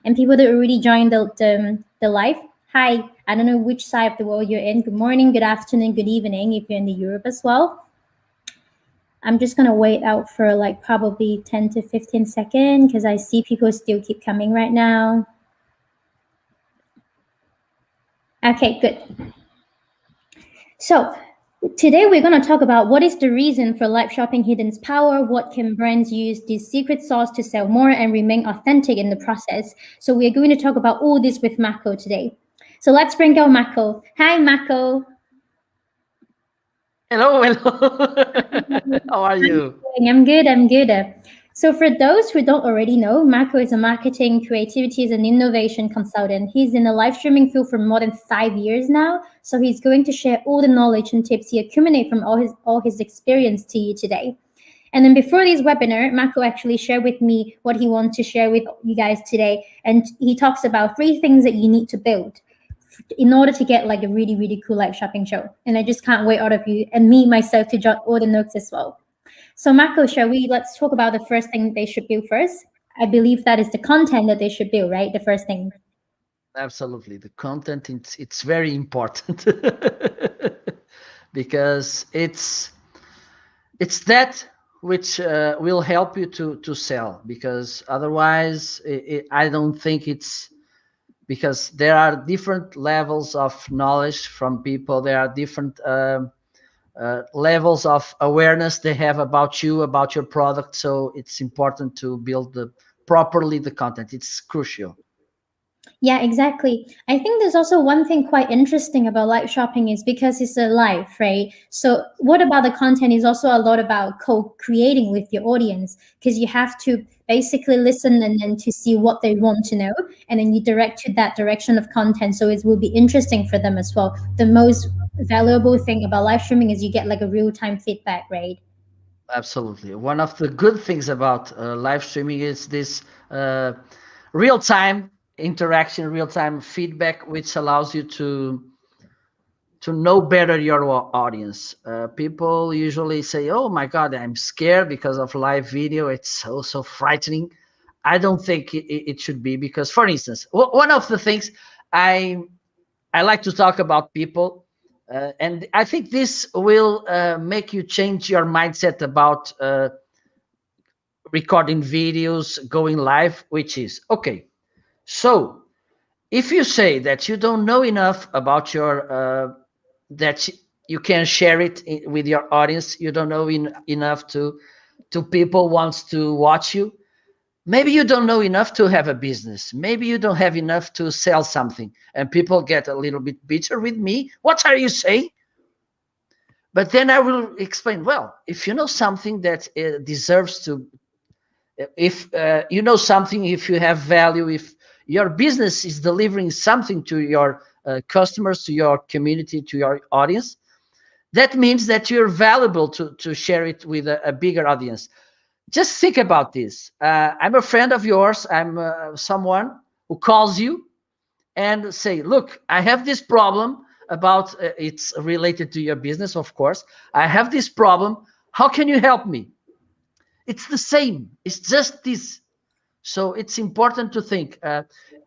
And people that already joined the live, hi. I don't know which side of the world you're in. Good morning, good afternoon, good evening if you're in the Europe as well. I'm just gonna wait out for like probably 10 to 15 seconds because I see people still keep coming right now. Okay, good. So today we're going to talk about what is the reason for live shopping hidden's power, what can brands use this secret sauce to sell more and remain authentic in the process. So we're going to talk about all this with Mako today. So let's bring out Mako. Hi, Mako. Hello, hello. How are you? I'm good. I'm good. So, for those who don't already know, Mako is a marketing, creativity, and innovation consultant. He's in the live streaming field for more than 5 years now. So, he's going to share all the knowledge and tips he accumulated from all his experience to you today. And then before this webinar, Mako actually shared with me what he wants to share with you guys today. And he talks about 3 things that you need to build in order to get like a really, really cool live shopping show. And I just can't wait out of you and me myself to jot all the notes as well. So Mako, let's talk about the first thing they should build first. I believe that is the content that they should build, right? The first thing. Absolutely. The content, it's very important because it's that which will help you to sell, because otherwise I don't think it's, because there are different levels of knowledge from people. There are different levels of awareness they have about you, about your product. So it's important to build properly the content. It's crucial. Yeah, exactly. I think there's also one thing quite interesting about live shopping is because it's a live, right? So what about the content is also a lot about co-creating with your audience because you have to basically listen and then to see what they want to know, and then you direct to that direction of content so it will be interesting for them as well. The most valuable thing about live streaming is you get like a real-time feedback, right? Absolutely. One of the good things about live streaming is this real-time interaction, real-time feedback, which allows you to know better your audience. People usually say, "Oh my God, I'm scared because of live video. It's so frightening." I don't think it should be, because, for instance, one of the things I I like to talk about people, and I think this will make you change your mindset about recording videos, going live, which is okay. So if you say that you don't know enough about your that you can share it with your audience, you don't know enough to people wants to watch you. Maybe you don't know enough to have a business. Maybe you don't have enough to sell something, and people get a little bit bitter with me. What are you saying? But then I will explain. Well, if you know something that deserves to, if you know something, if you have value, if your business is delivering something to your customers, to your community, to your audience, that means that you're valuable to share it with a bigger audience. Just think about this. I'm a friend of yours. I'm someone who calls you and say, look, I have this problem about, it's related to your business, of course. I have this problem. How can you help me? It's the same. It's just this. So it's important to think,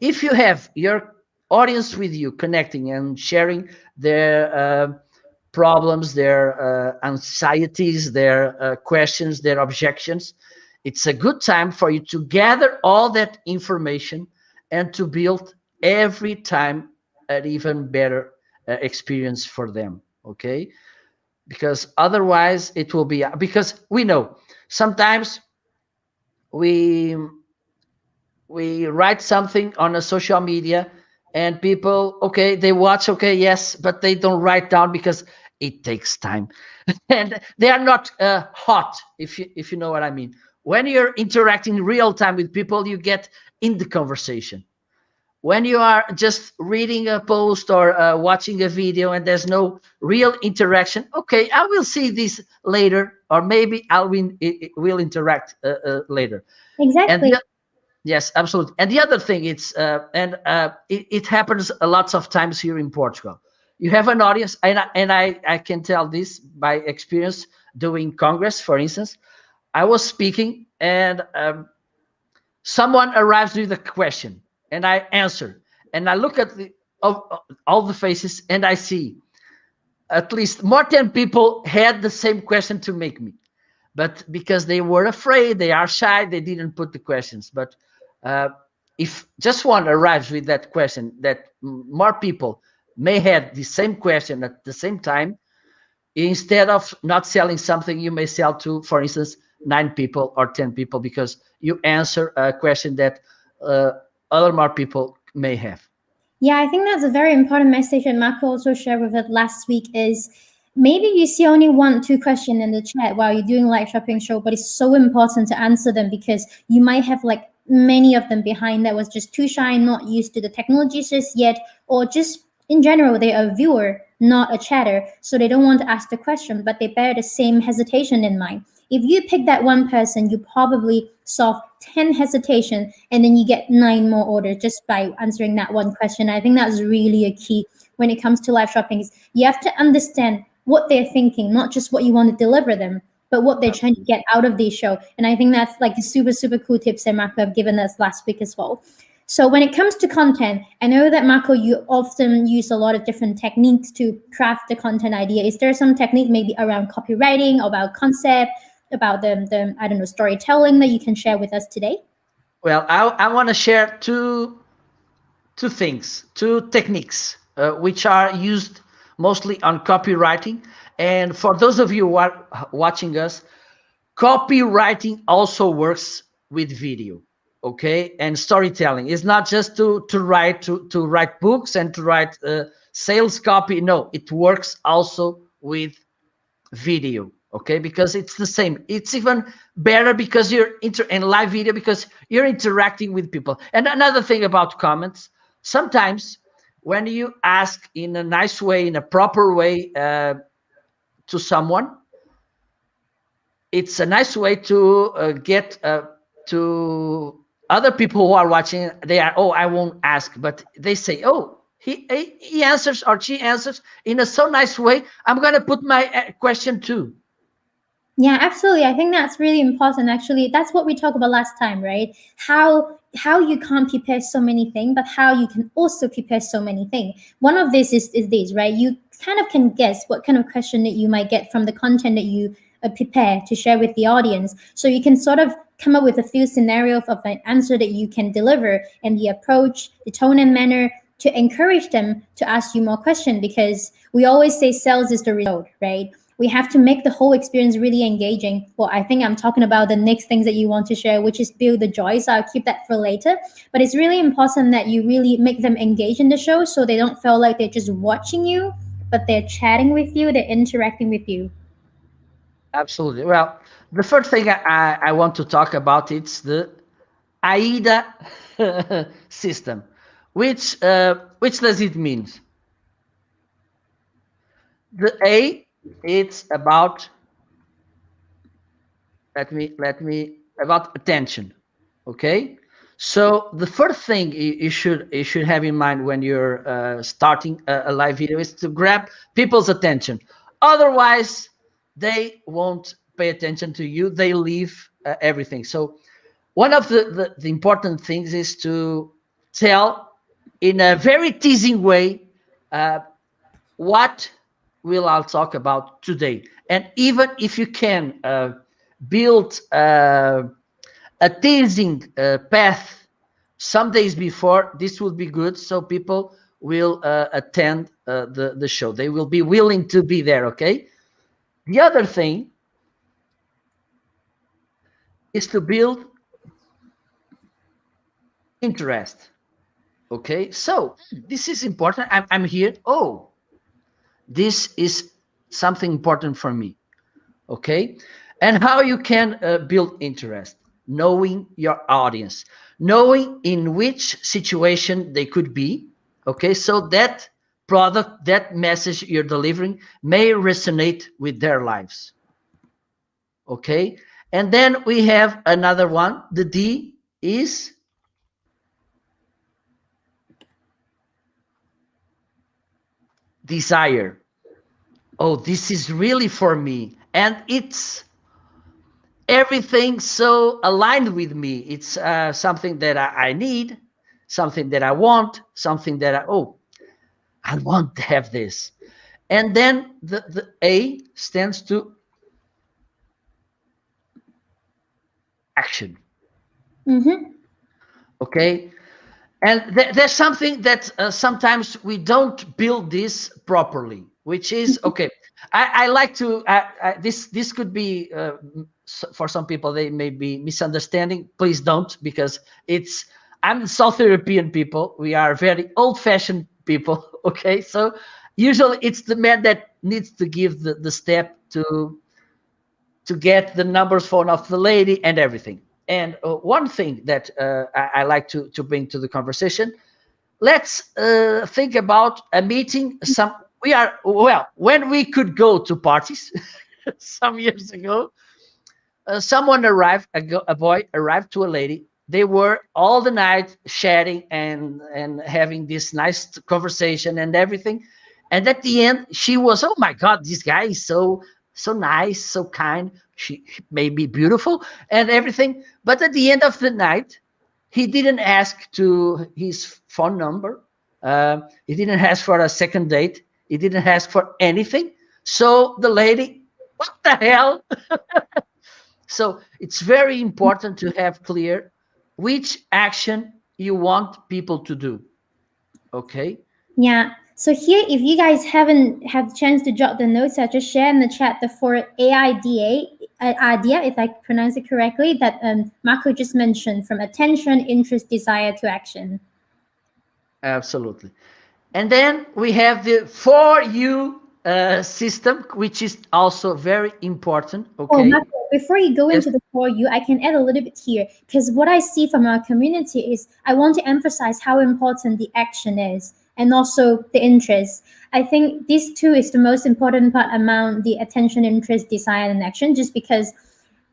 if you have your audience with you, connecting and sharing their problems, their anxieties, their questions, their objections, it's a good time for you to gather all that information and to build every time an even better experience for them. Okay? Because otherwise it will be, because we know sometimes we write something on a social media, and people, okay, they watch, okay, yes, but they don't write down because it takes time and they are not hot, if you know what I mean. When you're interacting real time with people, you get in the conversation. When you are just reading a post or watching a video and there's no real interaction, okay, I will see this later, or maybe will interact later. And Exactly. yes, absolutely. And the other thing, it happens a lots of times here in Portugal. You have an audience, and I can tell this by experience doing Congress, for instance. I was speaking, and someone arrives with a question. and I answer, and I look at all the faces, and I see at least more 10 people had the same question to make me, but because they were afraid, they are shy, they didn't put the questions. But uh, if just one arrives with that question, that more people may have the same question at the same time, instead of not selling something, you may sell to, for instance, 9 people or 10 people, because you answer a question that uh, other more people may have. Yeah, I think that's a very important message that Marco also shared with us last week is maybe you see only one, two questions in the chat while you're doing live shopping show, but it's so important to answer them because you might have like many of them behind that was just too shy, not used to the technologies just yet, or just in general, they're a viewer, not a chatter. So they don't want to ask the question, but they bear the same hesitation in mind. If you pick that one person, you probably solve 10 hesitation and then you get 9 more orders just by answering that one question. I think that's really a key when it comes to live shopping is you have to understand what they're thinking, not just what you want to deliver them, but what they're trying to Absolutely. get out of this show. And I think that's like the super, super cool tips that Marco have given us last week as well. So when it comes to content, I know that Marco, you often use a lot of different techniques to craft the content idea. Is there some technique maybe around copywriting, about concept, about the I don't know storytelling that you can share with us today? Well, I want to share two things, two techniques, which are used mostly on copywriting. And for those of you who are watching us, copywriting also works with video, okay? And storytelling is not just to write books and to write sales copy. No, it works also with video, okay? Because it's the same. It's even better because you're in live video, because you're interacting with people. And another thing about comments, sometimes when you ask in a nice way, in a proper way, to someone, it's a nice way to get to other people who are watching. They are, oh, I won't ask, but they say, oh, he answers or she answers in a so nice way, I'm going to put my question too. Yeah, absolutely. I think that's really important. Actually, that's what we talked about last time, right? How you can't prepare so many things, but how you can also prepare so many things. One of this is this, right? You kind of can guess what kind of question that you might get from the content that you prepare to share with the audience. So you can sort of come up with a few scenarios of an answer that you can deliver and the approach, the tone and manner to encourage them to ask you more questions because we always say sales is the result, right? We have to make the whole experience really engaging. Well, I think I'm talking about the next things that you want to share, which is build the joy. So I'll keep that for later. But it's really important that you really make them engage in the show so they don't feel like they're just watching you, but they're chatting with you, they're interacting with you. Absolutely. Well, the first thing I want to talk about, it's the AIDA system. Which does it mean? The A, it's about, let me about attention, okay? So the first thing you should have in mind when you're starting a live video is to grab people's attention. Otherwise, they won't pay attention to you. They leave everything. So one of the important things is to tell in a very teasing way uh, what will I talk about today. And even if you can build a teasing path some days before, this will be good. So people will attend the show. They will be willing to be there, okay? The other thing is to build interest, okay? So this is important. I'm here. Oh, this is something important for me, okay? And how you can build interest, knowing your audience, knowing in which situation they could be, okay? So that product, that message you're delivering may resonate with their lives, okay? And then we have another one. The D is desire. Oh, this is really for me, and it's everything so aligned with me. It's something that I need. something that I want, something that I want to have this. And then the A stands to action. Mm-hmm. Okay. And there's something that sometimes we don't build this properly, which is okay. I like to this could be for some people they may be misunderstanding. Please don't, because it's I'm South European people. We are very old-fashioned people. Okay, so usually it's the man that needs to give the step to get the numbers phone of the lady and everything. And one thing that I like to bring to the conversation, let's think about a meeting. We are, well, when we could go to parties some years ago, someone arrived, a boy arrived to a lady. They were all the night chatting and having this nice conversation and everything. And at the end, she was, oh my God, this guy is so nice, so kind. She may be beautiful and everything. But at the end of the night, he didn't ask to his phone number. He didn't ask for a second date. He didn't ask for anything. So the lady, what the hell? So it's very important to have clear which action you want people to do. Okay. Yeah. So here, if you guys haven't had the chance to jot the notes, I just share in the chat the four idea, if I pronounce it correctly, that Marco just mentioned, from attention, interest, desire to action. Absolutely. And then we have the for you system, which is also very important. Oh, Okay. Marco, before you go Yes. into the for you, I can add a little bit here, because what I see from our community is I want to emphasize how important the action is and also the interest. I think these two is the most important part among the attention, interest, desire, and action, just because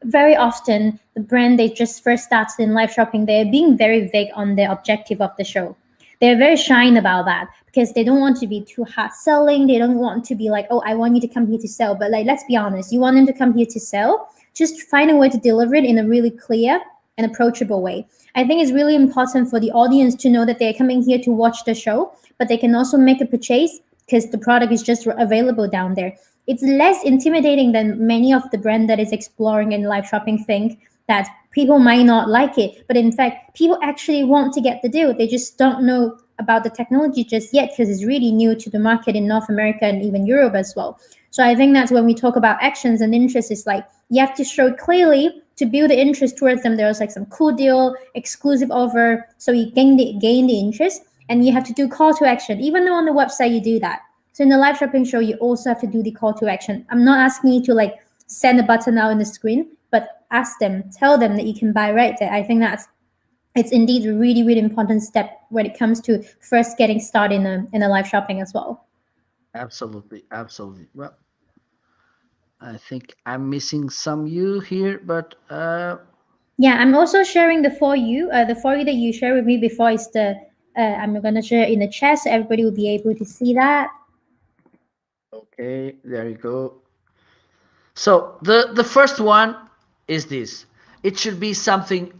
very often the brand they just first started in live shopping, they're being very vague on the objective of the show. They're very shy about that because they don't want to be too hard selling. They don't want to be like, oh, I want you to come here to sell. But like, let's be honest, you want them to come here to sell, just find a way to deliver it in a really clear and approachable way. I think it's really important for the audience to know that they're coming here to watch the show, but they can also make a purchase because the product is just available down there. It's less intimidating than many of the brand that is exploring in live shopping think that people might not like it, but in fact people actually want to get the deal. They just don't know about the technology just yet because it's really new to the market in North America and even Europe as well. So I think that's when we talk about actions and interest, it's like you have to show clearly to build the interest towards them. There's like some cool deal, exclusive offer, so you gain the interest. And you have to do call to action, even though on the website you do that. So in the live shopping show, you also have to do the call to action. I'm not asking you to like send a button out on the screen, but ask them, tell them that you can buy right there. I think it's indeed a really, really important step when it comes to first getting started in a live shopping as well. Absolutely. Absolutely. Well, I think I'm missing some you here, but Yeah, I'm also sharing the for you. The for you that you shared with me before is the I'm gonna share in the chat so everybody will be able to see that. okay, there you go. So the first one is this. It should be something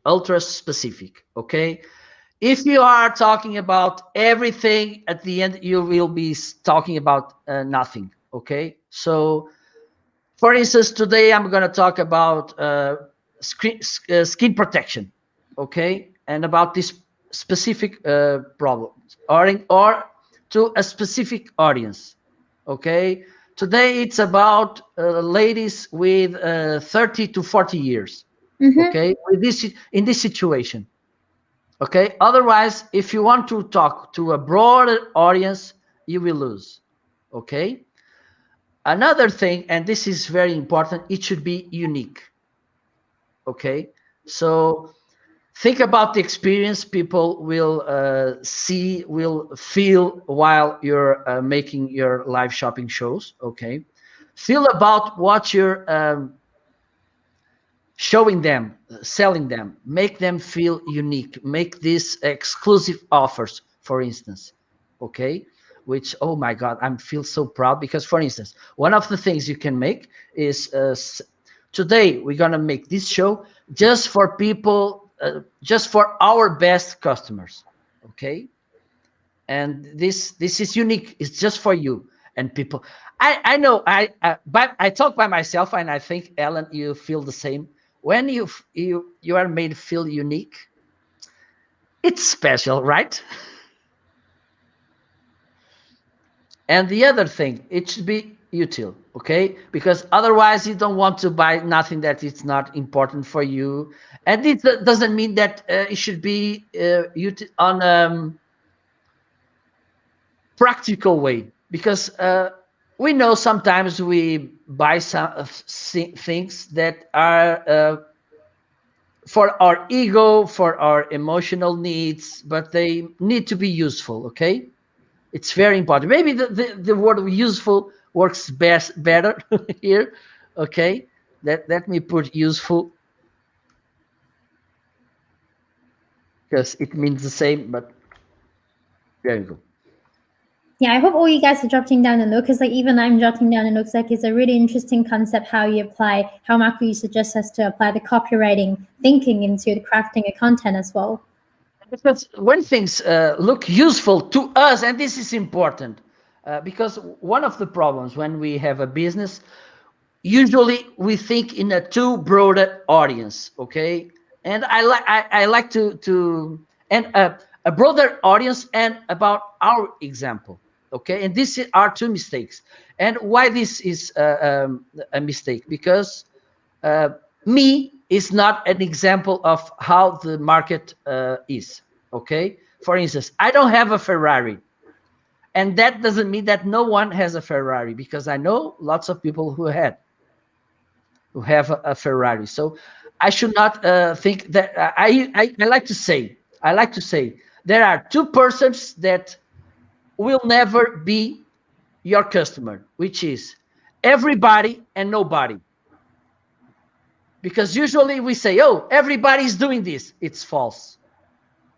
ultra specific. Okay. If you are talking about everything, at the end you will be talking about nothing. Okay. So, for instance, today I'm going to talk about skin protection. Okay, and about this specific problem, or to a specific audience. Okay, today it's about ladies with 30 to 40 years. Mm-hmm. Okay, with this in this situation. Okay, otherwise, if you want to talk to a broader audience, you will lose. Okay, another thing, and this is very important, it should be unique. Okay, so think about the experience people will see, will feel while you're making your live shopping shows. Okay, feel about what you're showing them, selling them, make them feel unique, make these exclusive offers, for instance. Okay, which, oh my God, I feel so proud because, for instance, one of the things you can make is today we're gonna make this show just for people just for our best customers. Okay, and this is unique. It's just for you and people. I know but I talk by myself, and I think Ellen, you feel the same. When you are made feel unique, it's special, right? And the other thing, it should be util, okay? Because otherwise you don't want to buy nothing that is not important for you. And it doesn't mean that it should be on practical way, because we know sometimes we buy some things that are for our ego, for our emotional needs, but they need to be useful. Okay, it's very important. Maybe the word useful works best better here. Okay, let me put useful because it means the same, but there you go. Yeah, I hope all you guys are jotting down the note, because like even I'm jotting down the notes. Like it's a really interesting concept how you apply, how Marco you suggest us to apply the copywriting thinking into the crafting of content as well. Because when things look useful to us, and this is important, because one of the problems when we have a business, usually we think in a too broad audience. Okay, and I like to and a broader audience and about our example. Okay, and these are two mistakes. And why this is a mistake? Because uh, me is not an example of how the market is. Okay, for instance, I don't have a Ferrari, and that doesn't mean that no one has a Ferrari, because I know lots of people who have a Ferrari. So I should not think that I like to say, there are two persons that will never be your customer, which is everybody and nobody. Because usually we say, oh, everybody's doing this. It's false.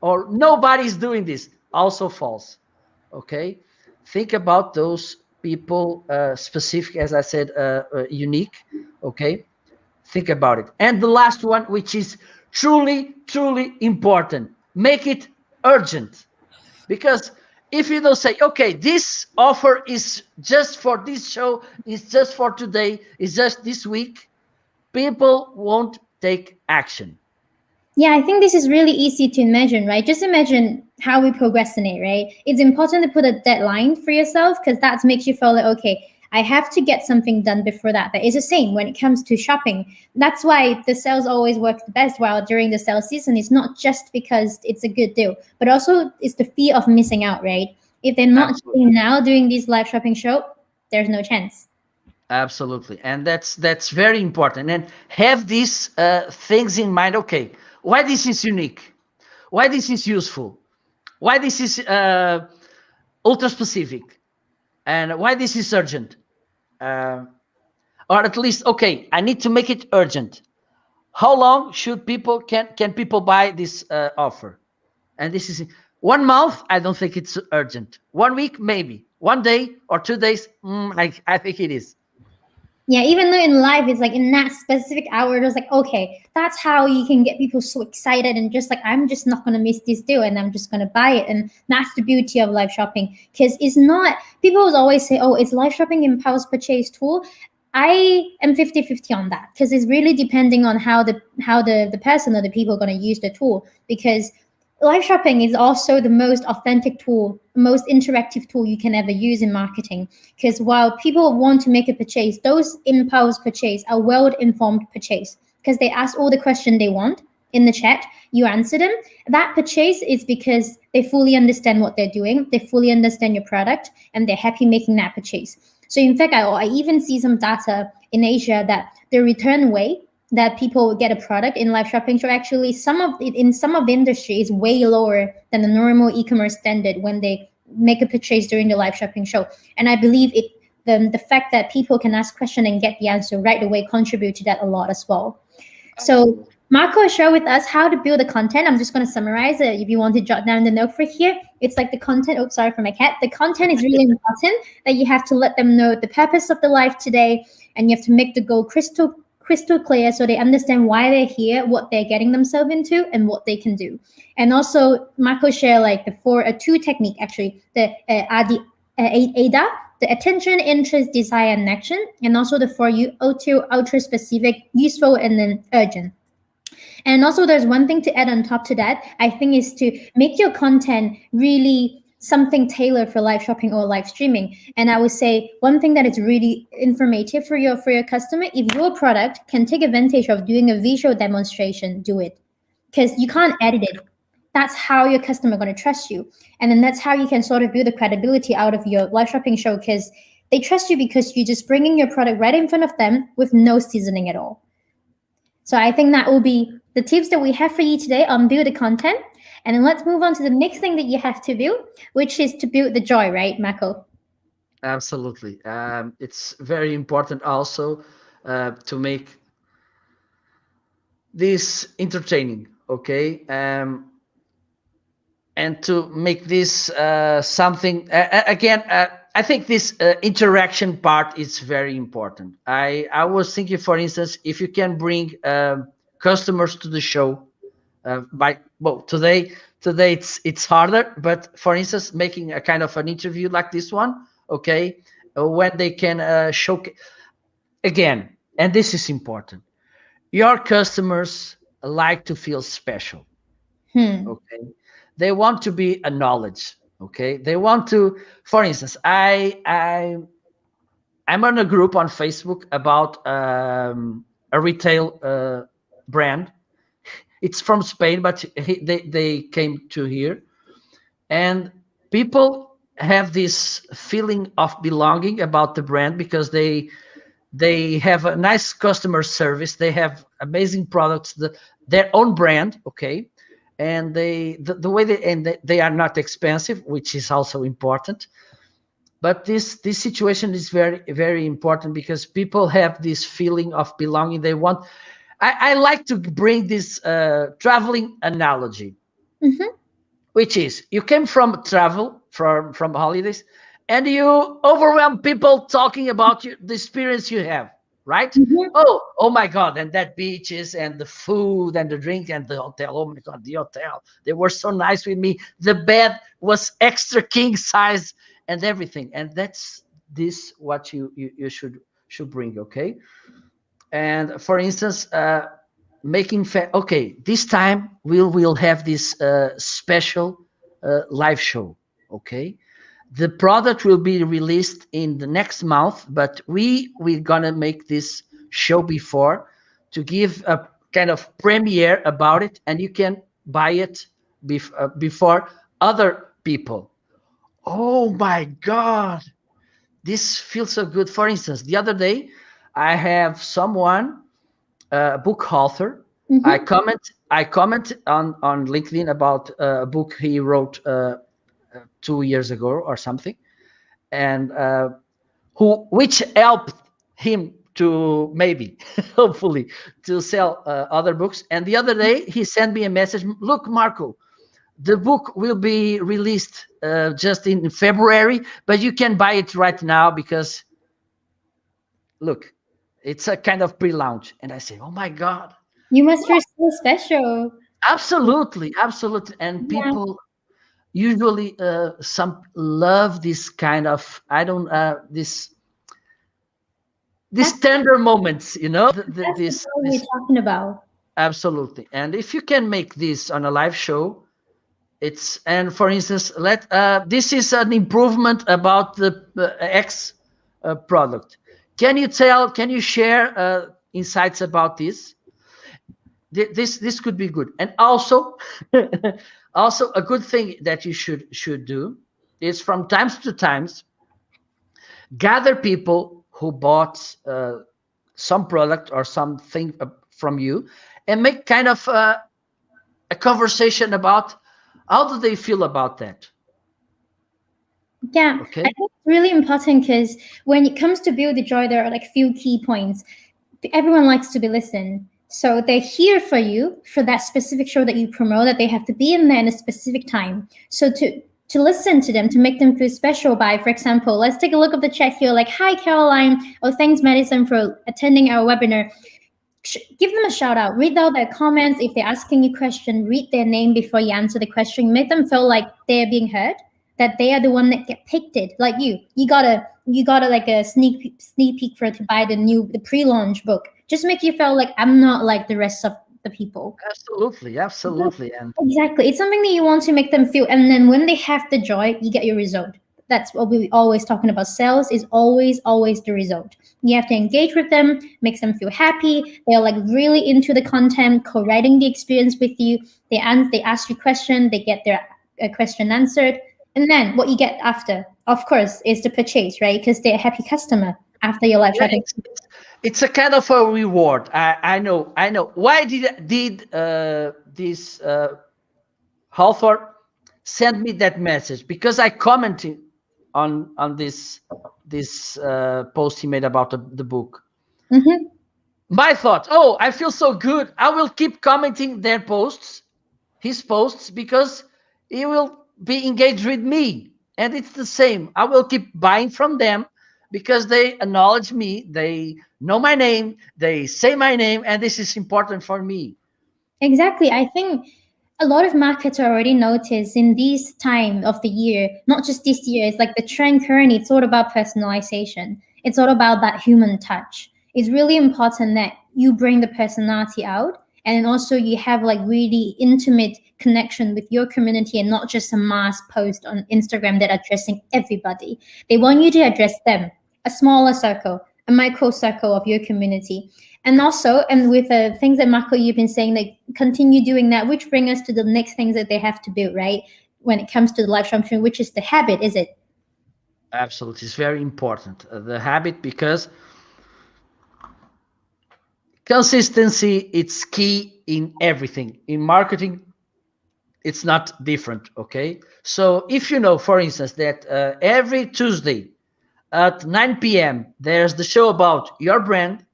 Or nobody's doing this. Also false. Okay. Think about those people, specific, as I said, unique. Okay. Think about it. And the last one, which is truly, truly important, make it urgent. Because if you don't say, okay, this offer is just for this show, it's just for today, it's just this week, people won't take action. Yeah, I think this is really easy to imagine, right? Just imagine how we procrastinate, right? It's important to put a deadline for yourself, because that makes you feel like, okay, I have to get something done before that. But it's the same when it comes to shopping. That's why the sales always work the best while during the sales season. It's not just because it's a good deal, but also it's the fear of missing out, right? If they're not Absolutely. doing now during these live shopping show, there's no chance. Absolutely. And that's very important. And have these things in mind. Okay, why this is unique? Why this is useful? Why this is ultra specific? And why this is urgent? Uh, or at least, okay, I need to make it urgent. How long should people can people buy this offer? And this is 1 month. I don't think it's urgent. 1 week, maybe. 1 day or 2 days. I think it is. Yeah, even though in life it's like in that specific hour, it's like, okay, that's how you can get people so excited and just like, I'm just not gonna miss this deal and I'm just gonna buy it. And that's the beauty of live shopping. Because it's not, people always say, oh, is live shopping impulse purchase tool? I am 50-50 on that, because it's really depending on how the person or the people are going to use the tool. Because live shopping is also the most authentic tool, most interactive tool you can ever use in marketing. Because while people want to make a purchase, those impulse purchase are well-informed purchase, because they ask all the questions they want in the chat, you answer them. That purchase is because they fully understand what they're doing, they fully understand your product, and they're happy making that purchase. So in fact, I even see some data in Asia that the return rate that people get a product in live shopping show, actually some of it in some of the industry is way lower than the normal e-commerce standard when they make a purchase during the live shopping show. And I believe it, the fact that people can ask question and get the answer right away contribute to that a lot as well. So Absolutely. Marco shared with us how to build the content. I'm just going to summarize it. If you want to jot down the note for here, it's like the content. Oh, sorry for my cat. The content is really important, that you have to let them know the purpose of the live today, and you have to make the goal crystal crystal clear so they understand why they're here, what they're getting themselves into, and what they can do. And also, Marco share like the two technique actually. The ADA, the attention, interest, desire, and action, and also the for you ultra specific, useful, and then urgent. And also, there's one thing to add on top to that. I think is to make your content really something tailored for live shopping or live streaming. And I would say one thing that is really informative for your customer, if your product can take advantage of doing a visual demonstration, do it, because you can't edit it. That's how your customer going to trust you, and then that's how you can sort of build the credibility out of your live shopping show, because they trust you because you're just bringing your product right in front of them with no seasoning at all. So I think that will be the tips that we have for you today on build the content. And then let's move on to the next thing that you have to build, which is to build the joy, right, Mako? Absolutely. It's very important also to make this entertaining, okay? And to make this something, again, I think this interaction part is very important. I was thinking, for instance, if you can bring customers to the show, by well today it's harder, but for instance making a kind of an interview like this one, okay, when they can show again, and this is important, your customers like to feel special, Hmm. okay, they want to be acknowledged, okay, they want to, for instance, I'm on a group on Facebook about a retail brand. It's from Spain, but they came to here, and people have this feeling of belonging about the brand because they have a nice customer service. They have amazing products, their own brand, okay, and the way they are not expensive, which is also important. But this situation is very very important because people have this feeling of belonging. They want. I like to bring this traveling analogy, Mm-hmm. which is you came from travel from holidays, and you overwhelm people talking about the experience you have, right? Mm-hmm. Oh my god, and that beaches and the food and the drink and the hotel. Oh my god, the hotel, they were so nice with me. The bed was extra king size and everything. And that's this what you should bring, okay? And for instance, making okay, this time we'll have this special live show, okay, the product will be released in the next month, but we're gonna make this show before to give a kind of premiere about it, and you can buy it before other people. Oh my god, this feels so good. For instance, the other day I have someone, a book author. I Mm-hmm. comment I comment on LinkedIn about a book he wrote 2 years ago or something, and who which helped him to maybe hopefully to sell other books. And the other day he sent me a message. Look, Marco, the book will be released just in February, but you can buy it right now because look, it's a kind of pre-launch. And I say, oh my god. You must feel so special. Absolutely, absolutely. And Yeah, people usually some love this kind of I don't that's these tender moments, that's the this joy we're this talking about. absolutely. And if you can make this on a live show, it's and for instance, let this is an improvement about the X product. Can you share insights about this? This could be good. And also also a good thing that you should do is from times to times gather people who bought some product or something from you, and make kind of a conversation about how do they feel about that, Yeah, I okay? think it's really important because when it comes to build the joy, there are like few key points. Everyone likes to be listened. So they're here for you for that specific show that you promote, that they have to be in there in a specific time. So to listen to them, to make them feel special by, for example, let's take a look at the chat here, like, hi Caroline, oh thanks Madison for attending our webinar. give them a shout out. Read out their comments. If they're asking you a question, read their name before you answer the question. Make them feel like they're being heard, that they are the one that get picked it. Like you got a like a sneak peek for to buy the pre-launch book. Just make you feel like I'm not like the rest of the people. Absolutely, absolutely. And Exactly. It's something that you want to make them feel. And then when they have the joy, you get your result. That's what we always talking about. Sales is always, always the result. You have to engage with them, makes them feel happy. They're like really into the content, co-writing the experience with you. They ask you question, they get their question answered. And then what you get after, of course, is the purchase, right? Because they're a happy customer after your live yeah, shopping. it's a kind of a reward. I know, I know. Why did this author send me that message? Because I commented on this post he made about the book. Mm-hmm. My thought, oh, I feel so good. I will keep commenting their posts, his posts, because he will be engaged with me. And it's the same. I will keep buying from them because they acknowledge me, they know my name, they say my name, and this is important for me. Exactly. I think a lot of markets already notice in this time of the year, not just this year, it's like the trend currently, it's all about personalization. It's all about that human touch. It's really important that you bring the personality out and then also you have like really intimate connection with your community and not just a mass post on Instagram that addressing everybody. They want you to address them, a smaller circle, a micro circle of your community. And also, and with the things that Marco, you've been saying, like continue doing that, which bring us to the next things that they have to build, right? When it comes to the live function, which is the habit, is it? Absolutely. It's very important. The habit, because consistency, it's key in everything. In marketing, it's not different, okay? So if you know, for instance, that every Tuesday at 9 p.m. there's the show about your brand,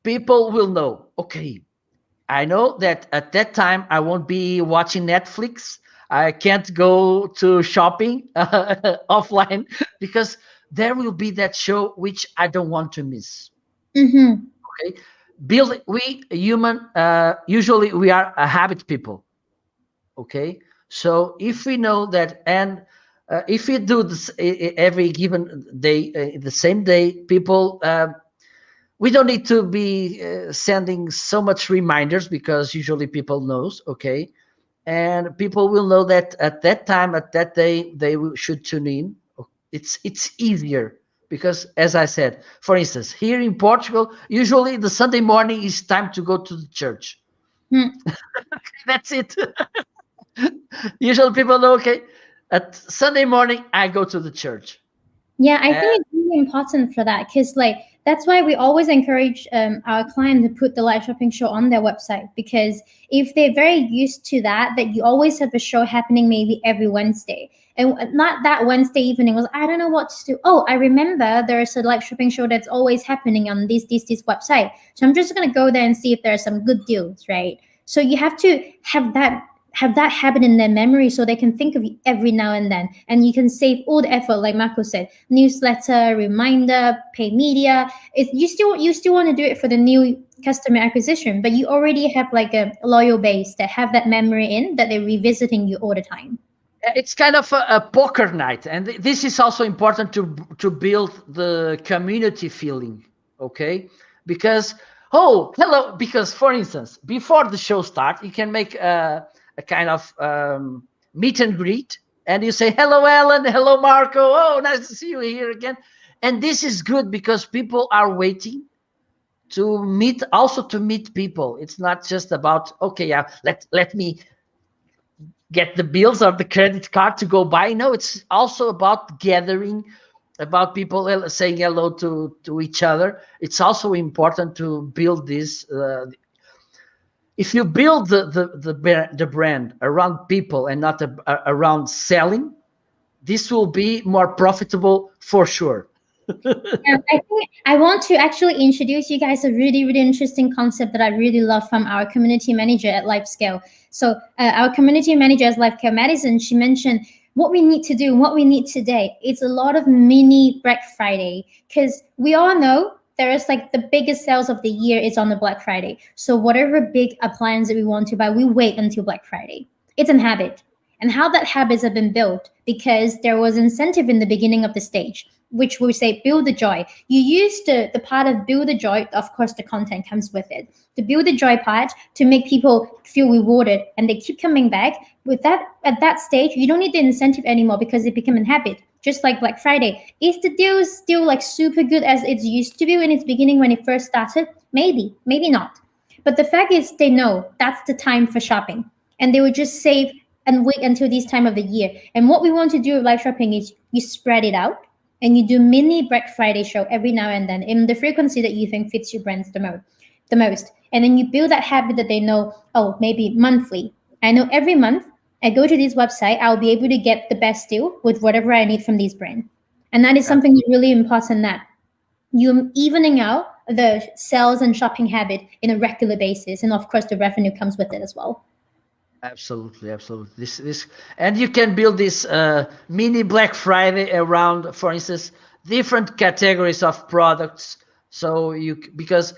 people will know, okay, I know that at that time I won't be watching Netflix. I can't go to shopping offline because there will be that show which I don't want to miss. Mm-hmm. Okay, build we human usually we are a habit people. Okay, so if we know that, and if we do this every given day, the same day, people we don't need to be sending so much reminders because usually people knows, okay, and people will know that at that time, at that day, they should tune in. It's easier because, as I said, for instance, here in Portugal, usually the Sunday morning is time to go to the church. That's it. Usually people know, okay, at Sunday morning I go to the church. Yeah, I And think it's really important for that because, like, that's why we always encourage our client to put the live shopping show on their website because if they're very used to that, that you always have a show happening maybe every Wednesday. And not that Wednesday evening was, I don't know what to do. Oh, I remember there's a live shopping show that's always happening on this website. So I'm just gonna go there and see if there are some good deals, right? So you have to have that habit in their memory so they can think of you every now and you can save all the effort like Marco said, newsletter, reminder, pay media. You still want to do it for the new customer acquisition, but you already have like a loyal base that have that memory in that they're revisiting you all the time. it's kind of a poker night, and this is also important to build the community feeling, okay? Because oh, hello, because for instance, before the show starts, you can make a kind of meet and greet, and you say hello Ellen, hello Marco, oh nice to see you here again. And this is good because people are waiting to meet, also to meet people. It's not just about, okay, yeah, let me get the bills or the credit card to go buy. No, it's also about gathering, about people saying hello to each other. It's also important to build this. If you build the brand around people and not around selling, this will be more profitable for sure. I think I want to actually introduce you guys a really, really interesting concept that I really love from our community manager at LifeScale. So, our community manager at LifeScale Madison, she mentioned what we need to do, what we need today. It's a lot of mini Black Friday because we all know there is like the biggest sales of the year is on the Black Friday. So whatever big appliance that we want to buy, we wait until Black Friday. It's an habit. And how that habits have been built because there was incentive in the beginning of the stage, which we say build the joy. You use the part of build the joy, of course the content comes with it. The build the joy part to make people feel rewarded and they keep coming back. With that at that stage, you don't need the incentive anymore because it became a habit. Just like Black Friday. Is the deal still like super good as it used to be in its beginning when it first started? Maybe, maybe not. But the fact is, they know that's the time for shopping, and they will just save and wait until this time of the year. And what we want to do with live shopping is you spread it out, and you do mini Black Friday show every now and then in the frequency that you think fits your brands the most. And then you build that habit that they know. Oh, maybe monthly. I know every month I go to this website, I'll be able to get the best deal with whatever I need from this brand. And that is something that's really important that you evening out the sales and shopping habit in a regular basis. And of course, the revenue comes with it as well. Absolutely, absolutely. This, and you can build this mini Black Friday around, for instance, different categories of products. So you because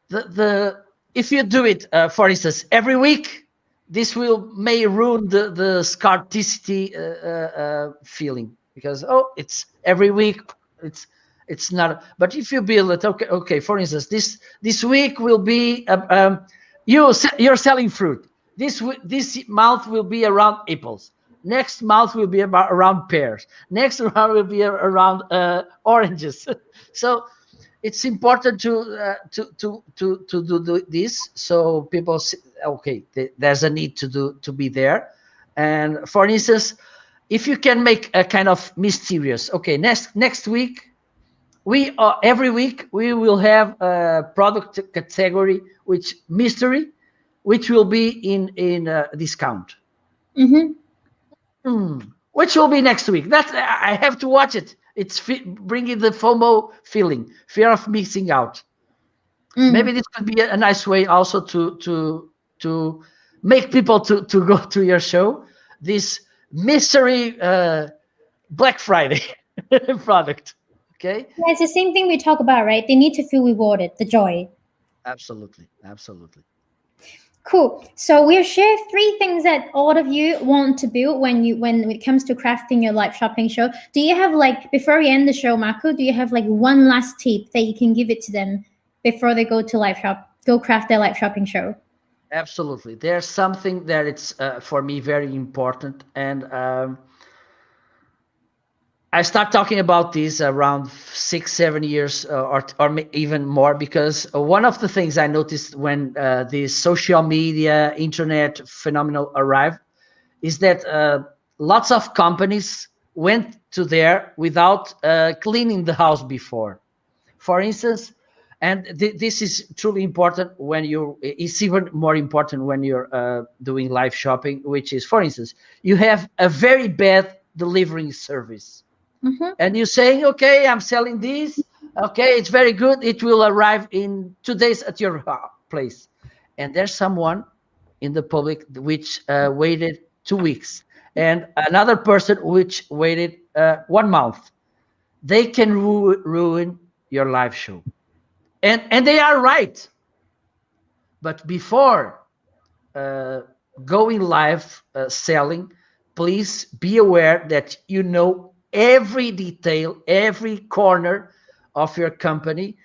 the if you do it, for instance, every week, this will may ruin the scarcity feeling because oh, it's every week. It's it's not. But if you build it, okay, okay. For instance, this week will be you're selling fruit. This month will be around apples. Next month will be about around pears. Next round will be around oranges. So it's important to do this so people see, okay, there's a need to be there. And for instance, if you can make a kind of mysterious, okay, next week we every week we will have a product category which mystery, which will be in discount. Mm-hmm. Hmm. Which will be next week. That I have to watch it. It's bringing the FOMO feeling, fear of missing out. Maybe Mm. this could be a nice way also to make people to go to your show. This mystery Black Friday product. Okay. Yeah, it's the same thing we talk about, right? They need to feel rewarded, the joy. Absolutely, absolutely. Cool. So we've shared three things that all of you want to build when it comes to crafting your live shopping show. Do you have like before we end the show, Marco? Do you have like one last tip that you can give it to them before they go to go craft their live shopping show? Absolutely. There's something that it's for me very important, and I start talking about this around 6, 7 years, or even more, because one of the things I noticed when the social media, internet phenomenon arrived is that lots of companies went to there without cleaning the house before. For instance, and this is truly important when you it's even more important when you're doing live shopping, which is, for instance, you have a very bad delivering service Mm-hmm. and you're saying, okay, I'm selling this, okay, it's very good, it will arrive in 2 days at your place, and there's someone in the public which waited 2 weeks, and another person which waited 1 month. They can ruin your live show, and they are right. But before uh, going live selling, please be aware that you know every detail, every corner of your company.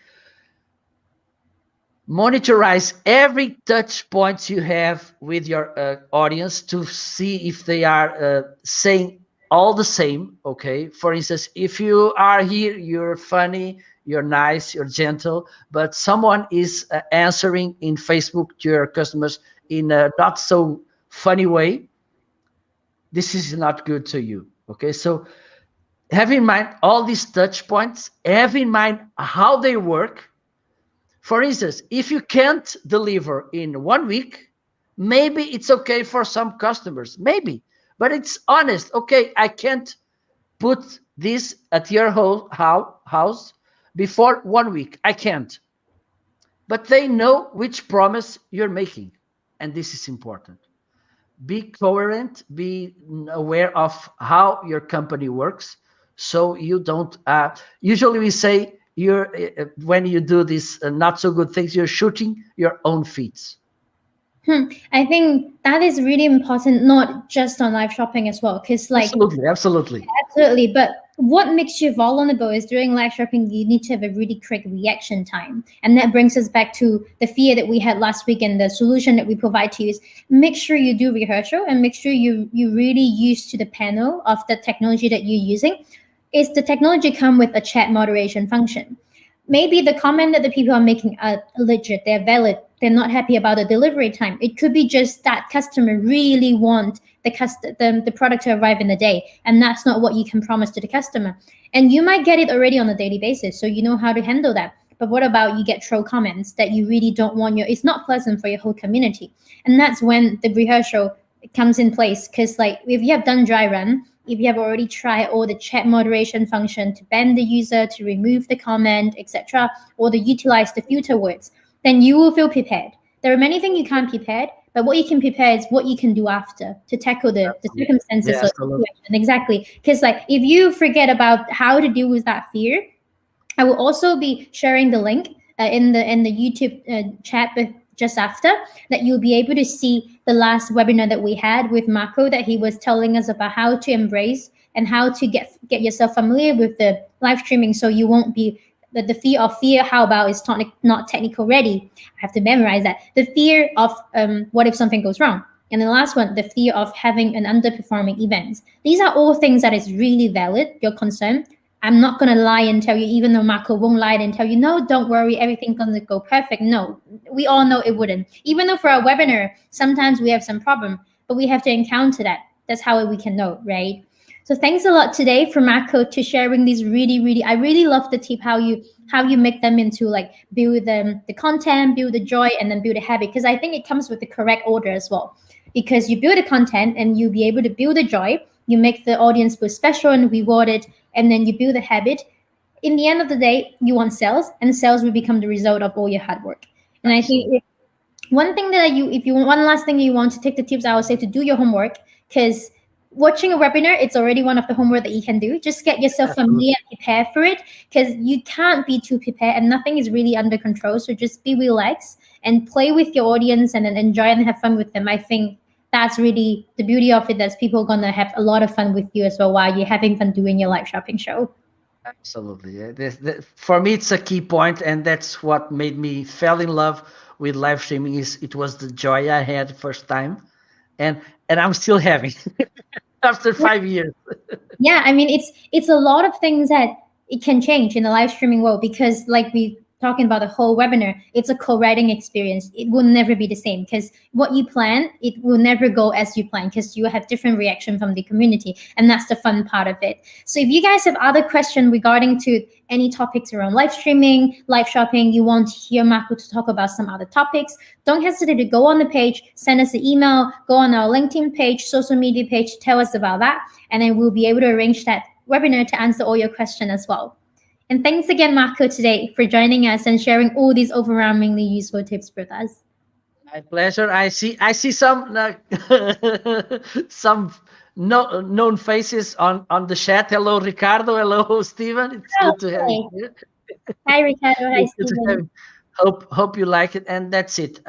Monitorize every touch points you have with your audience to see if they are saying all the same. Okay, for instance, if you are here, you're funny, you're nice, you're gentle, but someone is answering in Facebook to your customers in a not so funny way, this is not good to you. Okay, so have in mind all these touch points, have in mind how they work. For instance, if you can't deliver in 1 week, maybe it's okay for some customers, maybe, but it's honest. Okay, I can't put this at your house before 1 week. I can't. But they know which promise you're making. And this is important. Be coherent, be aware of how your company works. So you don't, usually we say you're when you do these not so good things, you're shooting your own feet. I think that is really important, not just on live shopping as well, because like Absolutely, absolutely. absolutely. But what makes you vulnerable is during live shopping, you need to have a really quick reaction time. And that brings us back to the fear that we had last week, and the solution that we provide to you is make sure you do rehearsal and make sure you really use to the panel of the technology that you're using. Is the technology come with a chat moderation function? Maybe the comment that the people are making are legit, they're valid, they're not happy about the delivery time. It could be just that customer really want the product to arrive in the day, and that's not what you can promise to the customer. And you might get it already on a daily basis, so you know how to handle that. But what about you get troll comments that you really don't want your, it's not pleasant for your whole community. And that's when the rehearsal comes in place, because like if you have done dry run, if you have already tried all the chat moderation function to ban the user, to remove the comment, etc., or to utilize the filter words, then you will feel prepared. There are many things you can't prepare, but what you can prepare is what you can do after to tackle the Absolutely. circumstances Yeah, or absolutely. situation. Exactly. Because like if you forget about how to deal with that fear, I will also be sharing the link in the YouTube chat just after, that you'll be able to see the last webinar that we had with Marco, that he was telling us about how to embrace and how to get yourself familiar with the live streaming, so you won't be the fear of fear. How about is not technical ready? I have to memorize that. The fear of what if something goes wrong. And the last one, the fear of having an underperforming event. These are all things that is really valid, your concern. I'm not gonna lie and tell you, even though Marco won't lie and tell you, no, don't worry, everything's gonna go perfect. No, we all know it wouldn't. Even though for our webinar, sometimes we have some problem, but we have to encounter that. That's how we can know, right? So thanks a lot today for Marco to sharing these really. I really love the tip how you make them into like build the content, build the joy, and then build a habit. Because I think it comes with the correct order as well. Because you build the content and you'll be able to build the joy, you make the audience feel special and rewarded, and then you build a habit. In the end of the day, you want sales, and sales will become the result of all your hard work. And I Absolutely. think one thing that you, if you one last thing you want to take the tips, I would say to do your homework, because watching a webinar, it's already one of the homework that you can do. Just get yourself Absolutely. familiar and prepare for it, because you can't be too prepared and nothing is really under control. So just be relaxed and play with your audience and then enjoy and have fun with them. I think that's really the beauty of it. That's people gonna have a lot of fun with you as well while you're having fun doing your live shopping show. Absolutely. Yeah, for me, it's a key point, and that's what made me fell in love with live streaming. Is it was the joy I had first time, and I'm still having after 5 years. Yeah, I mean it's a lot of things that it can change in the live streaming world, because like we talking about the whole webinar, it's a co-writing experience. It will never be the same, because what you plan, it will never go as you plan, because you have different reaction from the community, and that's the fun part of it. So if you guys have other questions regarding to any topics around live streaming, live shopping, you want to hear Marco to talk about some other topics, don't hesitate to go on the page, send us an email, go on our LinkedIn page, social media page, tell us about that, and then we'll be able to arrange that webinar to answer all your questions as well. And thanks again, Marco, today for joining us and sharing all these overwhelmingly useful tips with us. My pleasure. I see some some known faces on the chat. Hello, Ricardo. Hello, Steven. It's Oh, good to have you hey. here. Hi, Ricardo. Hi, It's good to have Stephen. you. Hope you like it. And that's it.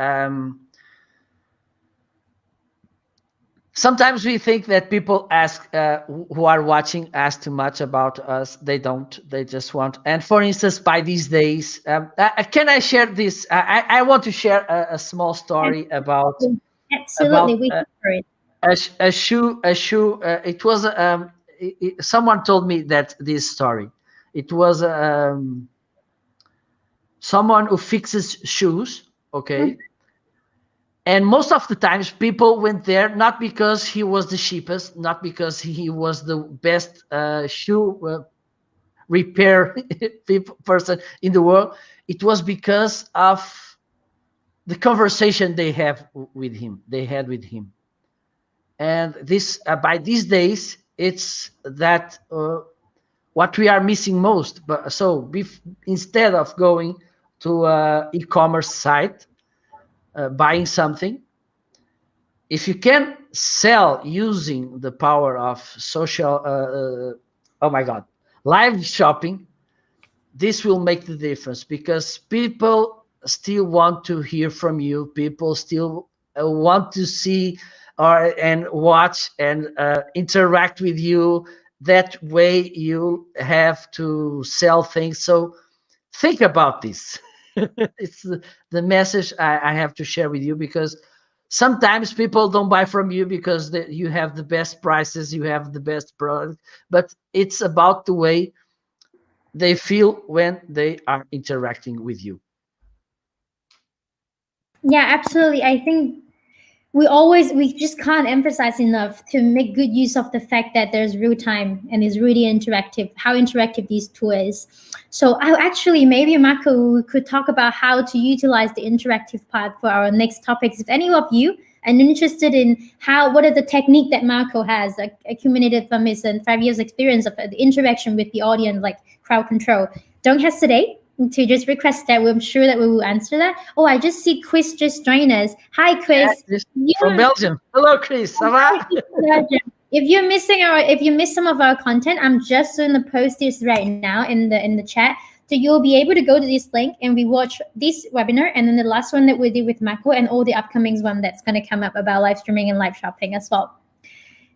Sometimes we think that people ask who are watching ask too much about us. They don't. They just want. And for instance, by these days, can I share this? I want to share a small story Absolutely. Absolutely. about We can for it. a shoe. It was someone told me that this story. It was someone who fixes shoes. Mhm. Okay, and most of the times people went there not because he was the cheapest, not because he was the best shoe repair person in the world. It was because of the conversation they had with him. And this by these days, it's that what we are missing most. But so instead of going to a e-commerce site, buying something, if you can sell using the power of social oh my god, live shopping, this will make the difference because people still want to hear from you. People still want to see or and watch and interact with you. That way, you have to sell things. So think about this. It's the message I have to share with you because sometimes people don't buy from you because you have the best prices, you have the best product, but it's about the way they feel when they are interacting with you. Yeah, absolutely. I think we just can't emphasize enough to make good use of the fact that there's real time and is really interactive, how interactive these tool is. So I actually, maybe Marco, we could talk about how to utilize the interactive part for our next topics. If any of you are interested in how, what is the technique that Marco has accumulated from his 5 years experience of the interaction with the audience, like crowd control, don't hesitate to just request that. I'm sure that we will answer that. Oh, I just see Chris just joined us. Hi, Yeah, Chris. Chris from You, Belgium. Hello, Chris. Ça va? if you missed some of our content, I'm just going to post this right now in the chat. So you'll be able to go to this link and we watch this webinar and then the last one that we did with Mako and all the upcoming one that's going to come up about live streaming and live shopping as well.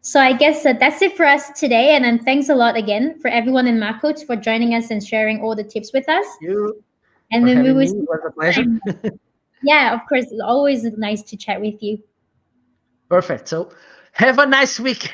So I guess that's it for us today. And then thanks a lot again for everyone in Mako for joining us and sharing all the tips with us. You And for then we having will me. see It you was a next pleasure. time. Yeah, of course. It's always nice to chat with you. Perfect. So have a nice week.